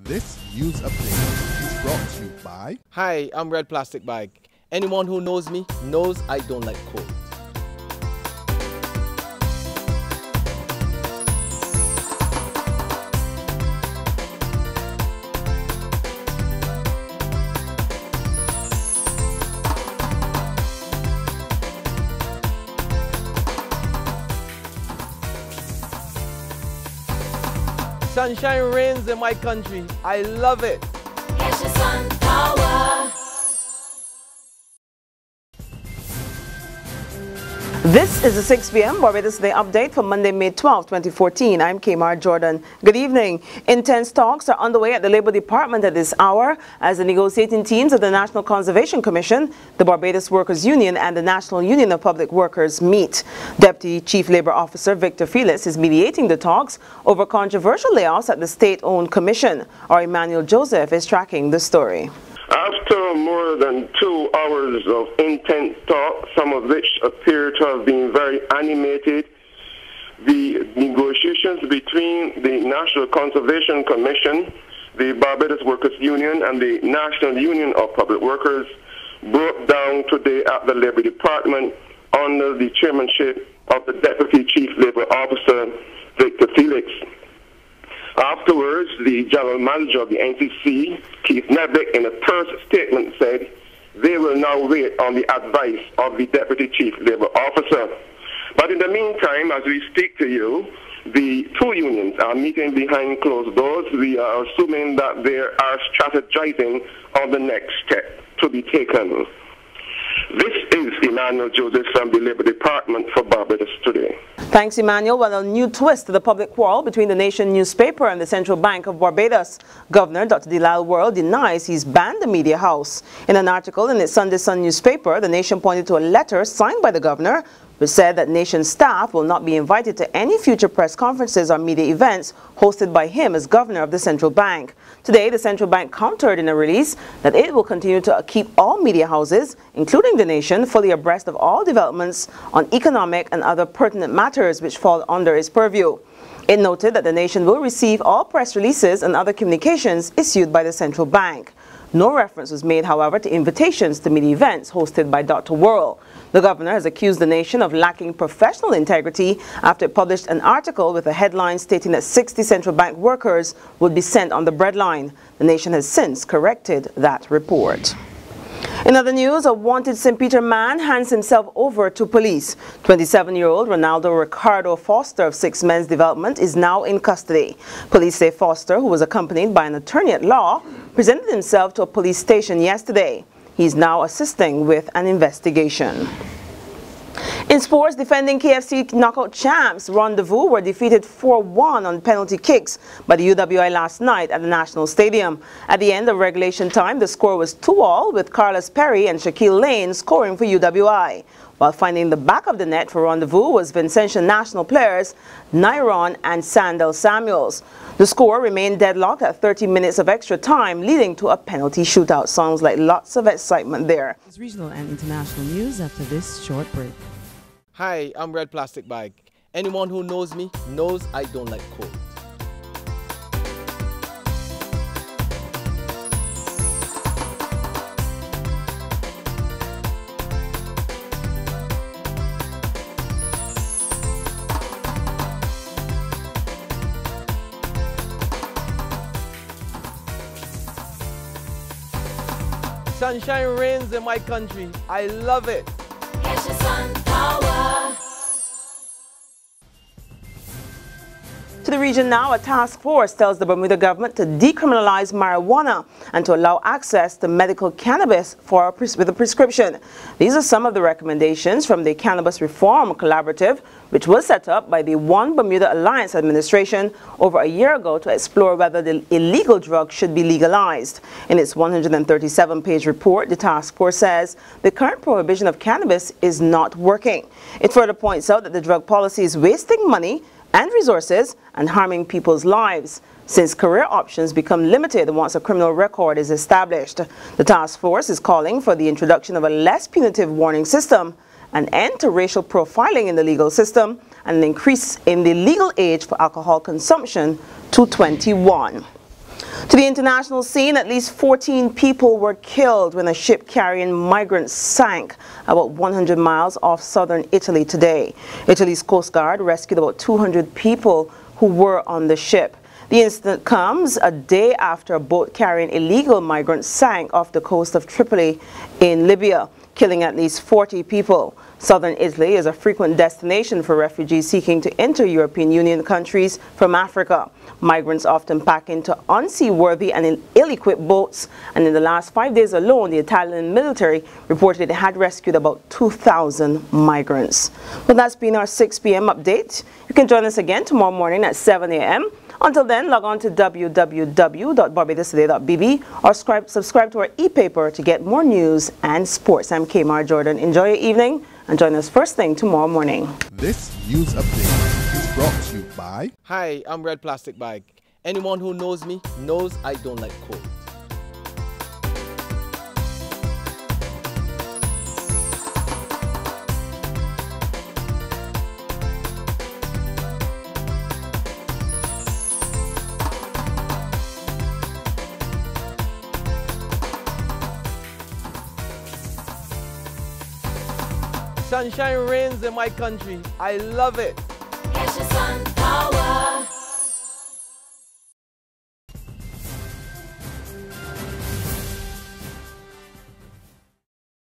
This news update is brought to you by... Hi, I'm Red Plastic Bag. Anyone who knows me knows I don't like cold. Sunshine reigns in my country. I love it. It's your sun power. This is the 6 p.m. Barbados Day update for Monday, May 12, 2014. I'm Kmar Jordan. Good evening. Intense talks are underway at the Labor Department at this hour as the negotiating teams of the National Conservation Commission, the Barbados Workers Union, and the National Union of Public Workers meet. Deputy Chief Labor Officer Victor Felix is mediating the talks over controversial layoffs at the state-owned commission. Our Emmanuel Joseph is tracking the story. After more than 2 hours of intense talk, some of which appear to have been very animated, the negotiations between the National Conservation Commission, the Barbados Workers Union, and the National Union of Public Workers broke down today at the Labor Department under the chairmanship of the Deputy Chief Labor Officer, Victor Felix. Afterwards, the General Manager of the NCC, Keith Nebick, in a terse statement said they will now wait on the advice of the Deputy Chief Labor Officer. But in the meantime, as we speak to you, the two unions are meeting behind closed doors. We are assuming that they are strategizing on the next step to be taken. This is Emmanuel Joseph from the Labor Department for Barbados Today. Thanks, Emmanuel. Well, a new twist to the public quarrel between the Nation newspaper and the Central Bank of Barbados. Governor Dr. Delal World denies he's banned the media house. In an article in its Sunday Sun newspaper, the Nation pointed to a letter signed by the governor which said that Nation staff will not be invited to any future press conferences or media events hosted by him as governor of the Central Bank. Today, the Central Bank countered in a release that it will continue to keep all media houses, including the Nation, fully abreast of all developments on economic and other pertinent matters which fall under its purview. It noted that the Nation will receive all press releases and other communications issued by the Central Bank. No reference was made, however, to invitations to media events hosted by Dr. World. The governor has accused the Nation of lacking professional integrity after it published an article with a headline stating that 60 Central Bank workers would be sent on the breadline. The Nation has since corrected that report. In other news, a wanted St. Peter man hands himself over to police. 27-year-old Ronaldo Ricardo Foster of Six Men's Development is now in custody. Police say Foster, who was accompanied by an attorney at law, presented himself to a police station yesterday. He is now assisting with an investigation. In sports, defending KFC knockout champs Rendezvous were defeated 4-1 on penalty kicks by the UWI last night at the National Stadium. At the end of regulation time, the score was 2-all, with Carlos Perry and Shaquille Lane scoring for UWI. While finding the back of the net for Rendezvous was Vincentian national players Nyron and Sandel Samuels. The score remained deadlocked at 30 minutes of extra time, leading to a penalty shootout. Sounds like lots of excitement there. It's regional and international news after this short break. Hi, I'm Red Plastic Bag. Anyone who knows me knows I don't like cold. Sunshine reigns in my country. I love it. It's your sun power. To the region now, a task force tells the Bermuda government to decriminalize marijuana and to allow access to medical cannabis with a prescription. These are some of the recommendations from the Cannabis Reform Collaborative, which was set up by the One Bermuda Alliance administration over a year ago to explore whether the illegal drug should be legalized. In its 137-page report, the task force says the current prohibition of cannabis is not working. It further points out that the drug policy is wasting money and resources and harming people's lives, since career options become limited once a criminal record is established. The task force is calling for the introduction of a less punitive warning system, an end to racial profiling in the legal system, and an increase in the legal age for alcohol consumption to 21. To the international scene, at least 14 people were killed when a ship carrying migrants sank about 100 miles off southern Italy today. Italy's Coast Guard rescued about 200 people who were on the ship. The incident comes a day after a boat carrying illegal migrants sank off the coast of Tripoli in Libya, killing at least 40 people. Southern Italy is a frequent destination for refugees seeking to enter European Union countries from Africa. Migrants often pack into unseaworthy and ill-equipped boats, and in the last 5 days alone, the Italian military reported it had rescued about 2,000 migrants. Well, that's been our 6 p.m. update. You can join us again tomorrow morning at 7 a.m. Until then, log on to www.barbadostoday.bb or subscribe to our e-paper to get more news and sports. I'm Kamar Jordan. Enjoy your evening and join us first thing tomorrow morning. This news update is brought to you by... Hi, I'm Red Plastic Bag. Anyone who knows me knows I don't like cold. Sunshine reigns in my country. I love it. Catch the sun